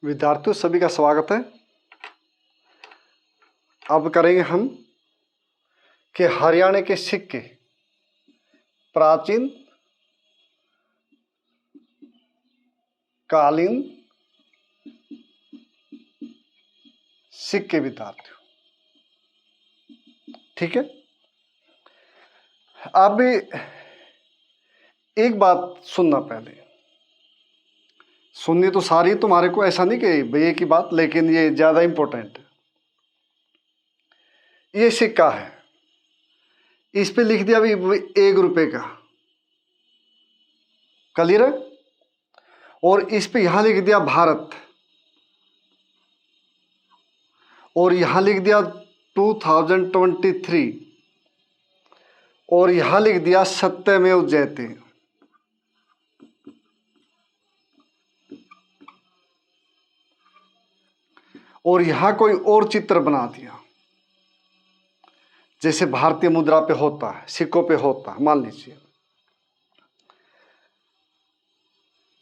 विद्यार्थियों सभी का स्वागत है। अब करेंगे हम कि हरियाणा के सिक्के प्राचीन कालीन सिक्के विद्यार्थियों, ठीक है। आप भी एक बात सुनना, पहले सुननी तो सारी तुम्हारे को, ऐसा नहीं कि भैया की बात, लेकिन ये ज्यादा इंपॉर्टेंट है। ये सिक्का है, इस पे लिख दिया भी 1 रुपए का, क्लियर है। और इस पे यहां लिख दिया भारत, और यहां लिख दिया 2023, और यहां लिख दिया सत्यमेव जयते। और यहां कोई और चित्र बना दिया, जैसे भारतीय मुद्रा पे होता है, सिक्कों पे होता है, मान लीजिए।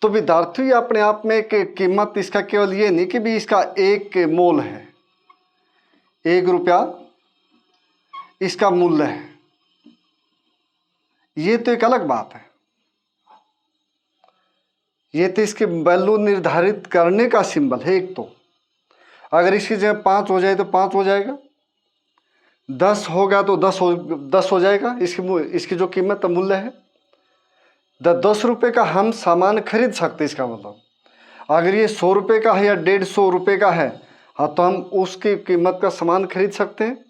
तो विद्यार्थियों, ये अपने आप में एक कीमत इसका केवल ये नहीं कि भी इसका एक मोल है, 1 रुपया इसका मूल्य है, ये तो एक अलग बात है। ये तो इसके वैल्यू निर्धारित करने का सिंबल है। एक तो अगर इसकी जगह 5 हो जाए तो 5 हो जाएगा, 10 होगा तो 10 हो जाएगा। इसकी जो कीमत मूल्य है, 10 रुपये का हम सामान खरीद सकते। इसका मतलब अगर ये 100 रुपये का है या 150 रुपये का है, हाँ, तो हम उसकी कीमत का सामान खरीद सकते हैं।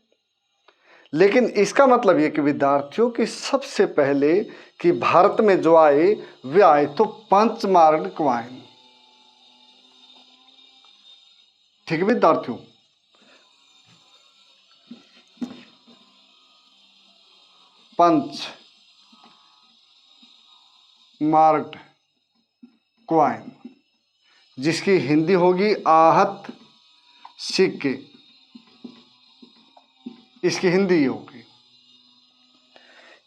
लेकिन इसका मतलब ये कि विद्यार्थियों की सबसे पहले कि भारत में जो आए वे आए तो 5 मार्क कॉइन, ठीक है विद्यार्थियों। 5 मार्क कॉइन, जिसकी हिंदी होगी आहत सिक्के, इसकी हिंदी ये होगी।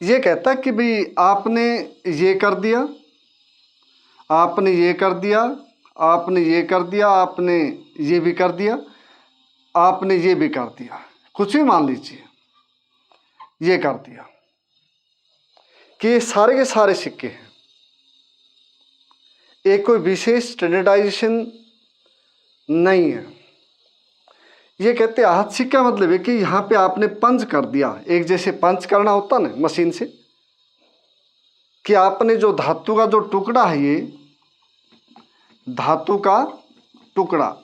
ये कहता कि भाई आपने ये कर दिया, आपने ये कर दिया, आपने ये कर दिया, आपने ये भी कर दिया, आपने ये भी कर दिया, कुछ भी मान लीजिए, ये कर दिया कि ये सारे के सारे सिक्के हैं। एक कोई विशेष स्टैंडर्डाइजेशन नहीं है। ये कहते हैं आहत सिक्का मतलब है कि यहाँ पे आपने पंच कर दिया, एक जैसे पंच करना होता ना मशीन से, कि आपने जो धातु का जो टुकड़ा है, ये धातु का टुकड़ा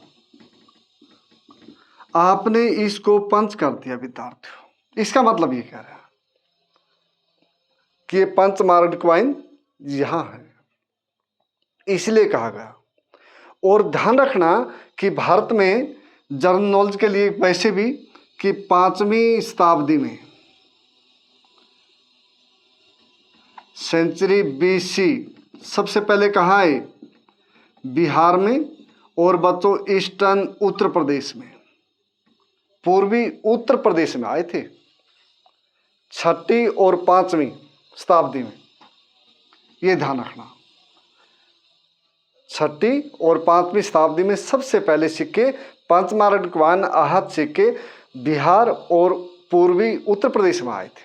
आपने इसको पंच कर दिया विद्यार्थियों। इसका मतलब ये कह रहा है कि ये 5 मार्क कॉइन यहां है, इसलिए कहा गया। और ध्यान रखना कि भारत में जनरल नॉलेज के लिए वैसे भी कि 5वीं शताब्दी में, सेंचुरी BC, सबसे पहले कहाँ आए? बिहार में, और बच्चों ईस्टर्न उत्तर प्रदेश में, पूर्वी उत्तर प्रदेश में आए थे 6वीं और 5वीं शताब्दी में। ये ध्यान रखना, 6वीं और 5वीं शताब्दी में सबसे पहले सिक्के 5 मार्क कॉइन आहत सिक्के बिहार और पूर्वी उत्तर प्रदेश में आए थे,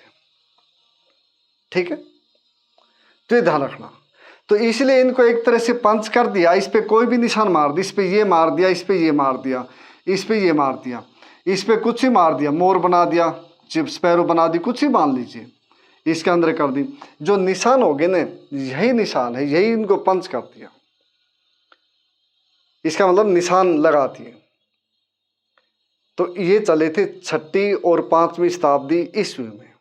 ठीक है। तो ये ध्यान रखना। तो इसलिए इनको एक तरह से पंच कर दिया, इस पे कोई भी निशान मार दिया, इस पे ये मार दिया, इस पे ये मार दिया, इस पे ये मार दिया, इस पे कुछ ही मार दिया, मोर बना दिया, स्पैरो बना दी, कुछ ही मान लीजिए, इसके अंदर कर दी। जो निशान हो गए ना, यही निशान है, यही इनको पंच कर दिया। इसका मतलब निशान लगा दिए। तो ये चले थे 6वीं और 5वीं शताब्दी ईस्वी में,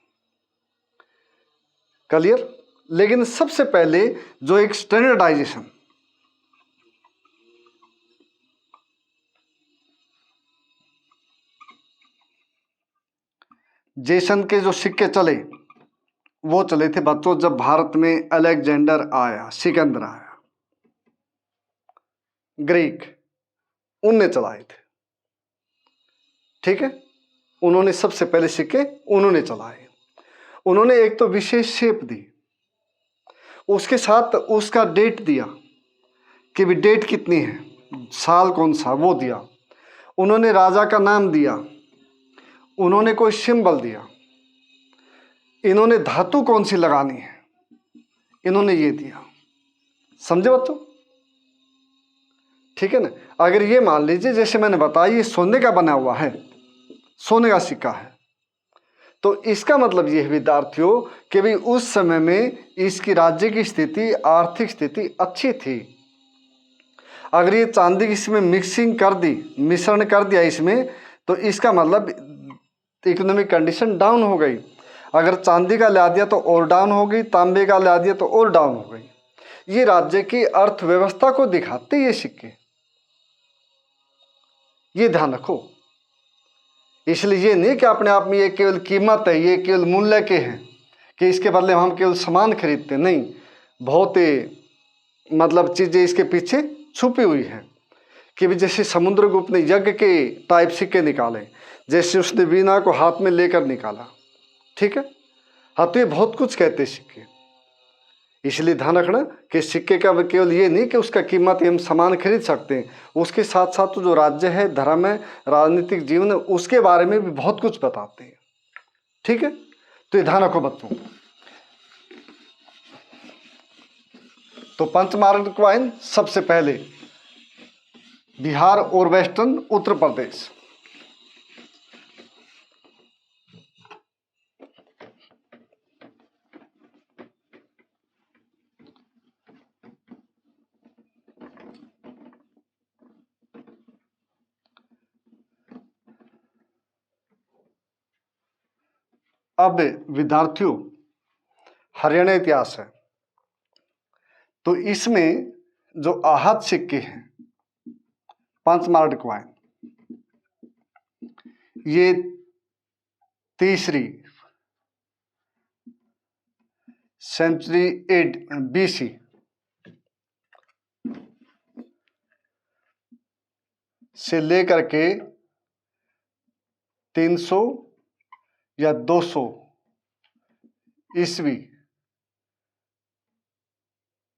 क्लियर। लेकिन सबसे पहले जो एक स्टैंडर्डाइजेशन, जेसन के जो सिक्के चले वो चले थे बच्चों जब भारत में अलेक्जेंडर आया, सिकंदर आया, ग्रीक, उनने चलाए थे, ठीक है। उन्होंने सबसे पहले सिक्के उन्होंने चलाए। उन्होंने एक तो विशेष शेप दी, उसके साथ उसका डेट दिया कि भी डेट कितनी है, साल कौन सा वो दिया, उन्होंने राजा का नाम दिया, उन्होंने कोई सिंबल दिया, इन्होंने धातु कौन सी लगानी है, इन्होंने ये दिया। समझे बच्चों? ठीक है ना। अगर ये मान लीजिए जैसे मैंने बताया ये सोने का बना हुआ है, सोने का सिक्का है, तो इसका मतलब ये है विद्यार्थियों कि भाई उस समय में इसकी राज्य की स्थिति, आर्थिक स्थिति अच्छी थी। अगर ये चांदी की इसमें मिक्सिंग कर दी, मिश्रण कर दिया इसमें, तो इसका मतलब इकोनॉमिक कंडीशन डाउन हो गई। अगर चांदी का ला दिया तो और डाउन हो गई, तांबे का ला दिया तो और डाउन हो गई। ये राज्य की अर्थव्यवस्था को दिखाते ये सिक्के, ये ध्यान रखो। इसलिए ये नहीं कि अपने आप में ये केवल कीमत है, ये केवल मूल्य के हैं कि इसके बदले हम केवल सामान खरीदते, नहीं, बहुत मतलब चीज़ें इसके पीछे छुपी हुई हैं। कि भी जैसे समुद्रगुप्त ने यज्ञ के टाइप सिक्के निकाले, जैसे उसने वीणा को हाथ में लेकर निकाला, ठीक है। हाँ, तो ये बहुत कुछ कहते सिक्के। इसलिए ध्यान रखना कि सिक्के का केवल ये नहीं कि उसका कीमत हम सामान खरीद सकते हैं, उसके साथ साथ तो जो राज्य है, धर्म है, राजनीतिक जीवन है, उसके बारे में भी बहुत कुछ बताते हैं। ठीक है, तो ये ध्यान रखो बच्चों। तो पंचमार्ग कॉइन सबसे पहले बिहार और वेस्टर्न उत्तर प्रदेश। अब विद्यार्थियों हरियाणा इतिहास है, तो इसमें जो आहत सिक्के हैं पंचमार्ग कॉइन, ये तीसरी सेंचुरी BC से लेकर के 300 या 200 ईस्वी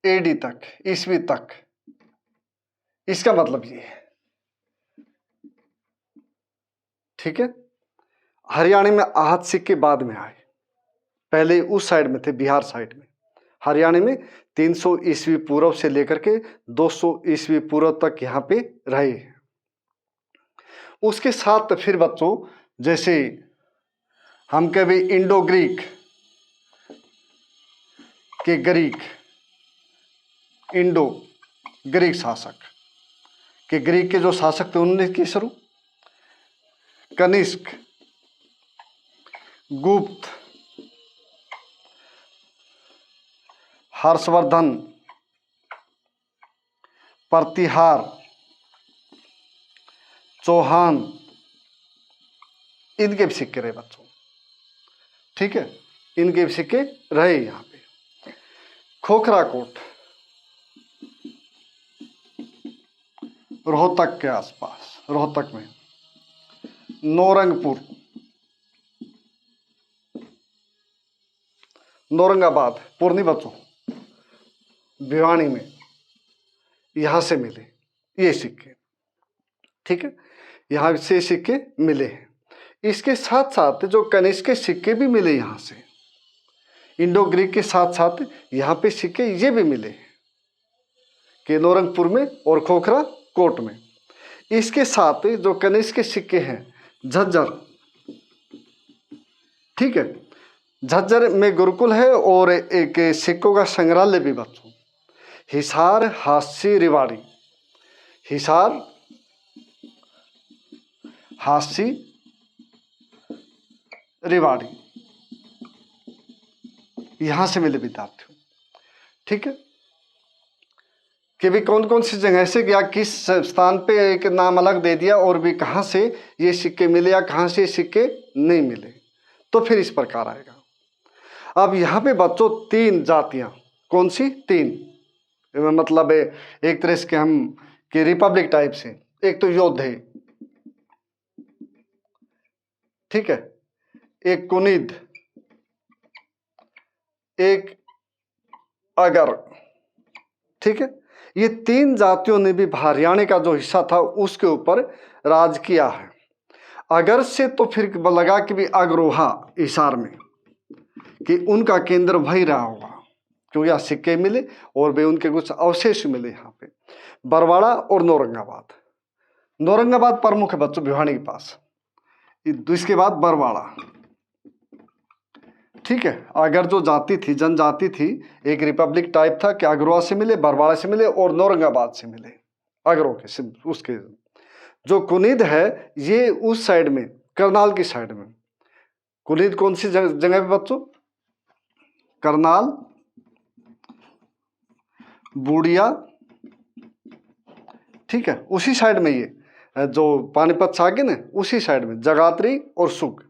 AD तक, ईस्वी तक, इसका मतलब ये है। ठीक है, हरियाणा में आहत सिक्के बाद में आए, पहले उस साइड में थे, बिहार साइड में। हरियाणा में 300 ईस्वी पूर्व से लेकर के 200 ईस्वी पूर्व तक यहाँ पे रहे हैं। उसके साथ फिर बच्चों जैसे हम कभी इंडो ग्रीक के इंडो ग्रीक शासक के, ग्रीक के जो शासक थे उन्होंने किए शुरू, कनिष्क, गुप्त, हर्षवर्धन, प्रतिहार, चौहान, इनके भी सिक्के रहे बच्चों। ठीक है, इनके भी सिक्के रहे यहाँ पे। खोखरा कोट रोहतक के आसपास, रोहतक में, नौरंगपुर, नौरंगाबाद, पूर्णी बच्चों, भिवानी में, यहाँ से मिले ये सिक्के। ठीक है, यहाँ से सिक्के मिले हैं। इसके साथ साथ जो कनिष्क के सिक्के भी मिले यहाँ से, इंडो ग्रीक के साथ साथ यहाँ पे सिक्के ये भी मिले कि नौरंगपुर में और खोखरा कोट में। इसके साथ जो कनिष्क के सिक्के हैं झज्जर, ठीक है, झज्जर में गुरुकुल है और एक सिक्कों का संग्रहालय भी बच्चों। हिसार, हास्य, रेवाड़ी, हिसार, हास्य, रेवाड़ी, यहां से मिले विद्यार्थियों। ठीक है, कि भी कौन कौन सी जगह से या किस स्थान पे एक नाम अलग दे दिया, और भी कहां से ये सिक्के मिले या कहां से ये सिक्के नहीं मिले, तो फिर इस प्रकार आएगा। अब यहाँ पे बच्चों 3 जातियां, कौन सी 3, मतलब एक तरह से हम कि रिपब्लिक टाइप से, एक तो योद्धे, ठीक है, एक कुनिद, एक अगर, ठीक है, ये 3 जातियों ने भी हरियाणा का जो हिस्सा था उसके ऊपर राज किया है। अगर से तो फिर लगा कि भी अग्रोहा हिसार में कि उनका केंद्र वही रहा होगा, क्योंकि यहाँ सिक्के मिले और वे उनके कुछ अवशेष मिले यहाँ पे। बरवाड़ा और नौरंगाबाद, नौरंगाबाद प्रमुख है बच्चों भिवानी के पास, इसके बाद बरवाड़ा। ठीक है, अगर जो जाति थी जनजाति थी एक रिपब्लिक टाइप था कि अग्रवा से मिले, बरवाड़ा से मिले और नौरंगाबाद से मिले। अग्रो के उसके जो कुनिद है ये उस साइड में करनाल की साइड में। कुनिद कौन सी जगह पे बच्चों? करनाल, बूढ़िया, ठीक है, उसी साइड में ये जो पानीपत से आगे ना उसी साइड में जगाधरी और सुग,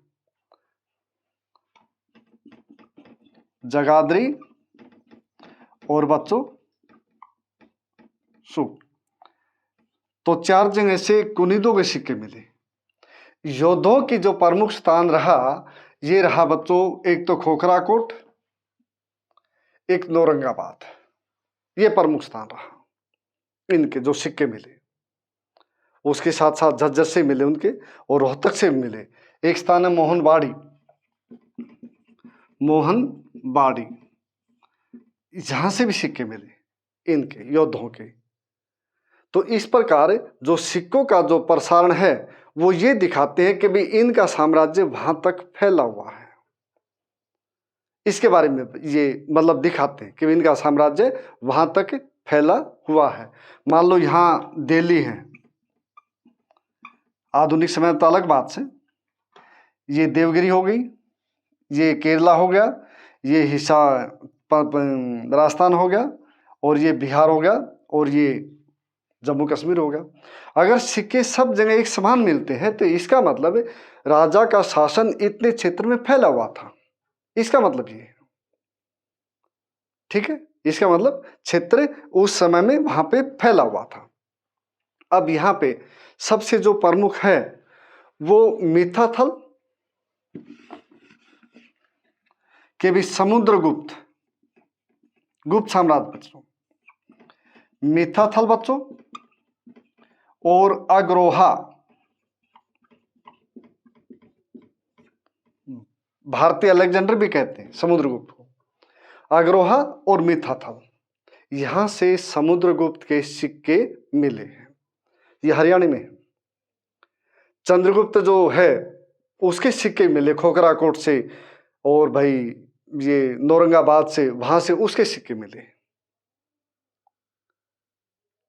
जगाधरी और बच्चों सुग, तो 4 जगह से कुनिदों के सिक्के मिले। योद्धों की जो प्रमुख स्थान रहा ये रहा बच्चों, एक तो खोखराकोट, एक नौरंगाबाद, ये प्रमुख स्थान रहा इनके जो सिक्के मिले। उसके साथ साथ झज्जर से मिले उनके और रोहतक से मिले। एक स्थान है मोहनबाड़ी, मोहनबाड़ी, जहां से भी सिक्के मिले इनके योद्धों के। तो इस प्रकार जो सिक्कों का जो प्रसारण है वो ये दिखाते हैं कि भी इनका साम्राज्य वहां तक फैला हुआ है। इसके बारे में ये मतलब दिखाते हैं कि इनका साम्राज्य वहां तक फैला हुआ है। मान लो यहाँ दिल्ली है, आधुनिक समय तो अलग बात से, ये देवगिरी हो गई, ये केरला हो गया, ये हिस्सा राजस्थान हो गया, और ये बिहार हो गया, और ये जम्मू कश्मीर हो गया। अगर सिक्के सब जगह एक समान मिलते हैं तो इसका मतलब राजा का शासन इतने क्षेत्र में फैला हुआ था, इसका मतलब ये है। ठीक है, इसका मतलब क्षेत्र उस समय में वहां पे फैला हुआ था। अब यहाँ पे सबसे जो प्रमुख है वो मिथाथल के भी समुद्रगुप्त, गुप्त साम्राज्य बच्चों, मिथाथल बच्चों और अग्रोहा, भारतीय अलेक्जेंडर भी कहते हैं समुद्रगुप्त को। अग्रोहा और मिथाथल, यहां से समुद्रगुप्त के सिक्के मिले हैं, ये हरियाणा में है। चंद्रगुप्त जो है उसके सिक्के मिले खोखराकोट से, और भाई ये नौरंगाबाद से, वहां से उसके सिक्के मिले।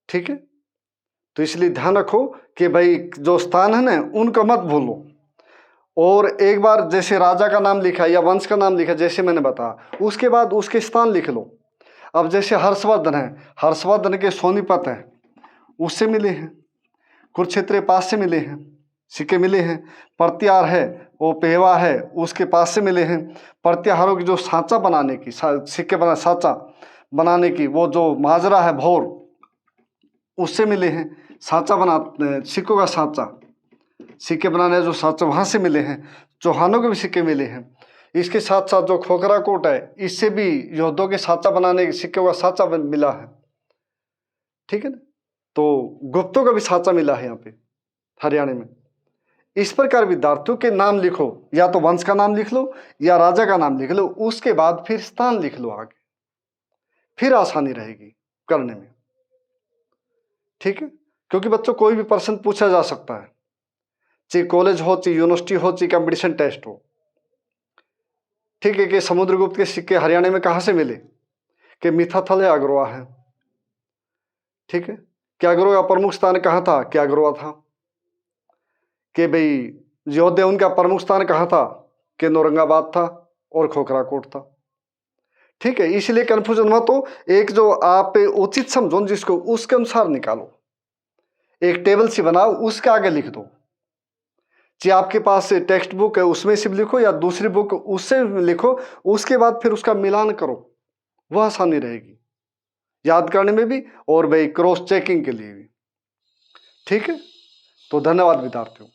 ठीक है, तो इसलिए ध्यान रखो कि भाई जो स्थान है ना उनको मत भूलो। और एक बार जैसे राजा का नाम लिखा या वंश का नाम लिखा जैसे मैंने बताया, उसके बाद उसके स्थान लिख लो। अब जैसे हर्षवर्धन है, हर्षवर्धन के सोनीपत है उससे मिले हैं, कुरुक्षेत्र पास से मिले हैं सिक्के मिले हैं। प्रत्याहार है वो पेहवा है उसके पास से मिले हैं। प्रत्याहारों की जो सांचा बनाने की सिक्के बना सांचा बनाने की वो जो माजरा है भौर उससे मिले हैं। सांचा बना सिक्कों का सांचा, सिक्के बनाने जो सांचा वहाँ से मिले हैं। चौहानों के भी सिक्के मिले हैं। इसके साथ साथ जो खोखराकोट है इससे भी योद्धों के सांचा बनाने के सिक्कों का सांचा मिला है। ठीक है ना, तो गुप्तों का भी सांचा मिला है यहाँ पे हरियाणा में। इस प्रकार विद्यार्थियों के नाम लिखो, या तो वंश का नाम लिख लो या राजा का नाम लिख लो, उसके बाद फिर स्थान लिख लो आगे, फिर आसानी रहेगी करने में। ठीक है, क्योंकि बच्चों कोई भी प्रश्न पूछा जा सकता है, चाहे कॉलेज हो, चाहे यूनिवर्सिटी हो, चाहे कंपटीशन टेस्ट हो। ठीक है, कि समुद्रगुप्त के सिक्के हरियाणा में कहाँ से मिले, कि मिथाथल है, अग्रवा है। ठीक है, कि अग्रवा का प्रमुख स्थान कहाँ था, कि अग्रवा था। कि भाई योद्धा उनका प्रमुख स्थान कहाँ था, कि नौरंगाबाद था और खोखराकोट था। ठीक है, इसलिए कंफ्यूजन मत हो, एक जो आप उचित समझो जिसको उसके अनुसार निकालो, एक टेबल सी बनाओ उसके आगे लिख दो। चाहे आपके पास टेक्स्ट बुक है उसमें से भी लिखो या दूसरी बुक उससे लिखो, उसके बाद फिर उसका मिलान करो, वह आसानी रहेगी याद करने में भी और भाई क्रॉस चेकिंग के लिए भी। ठीक है, तो धन्यवाद विद्यार्थियों।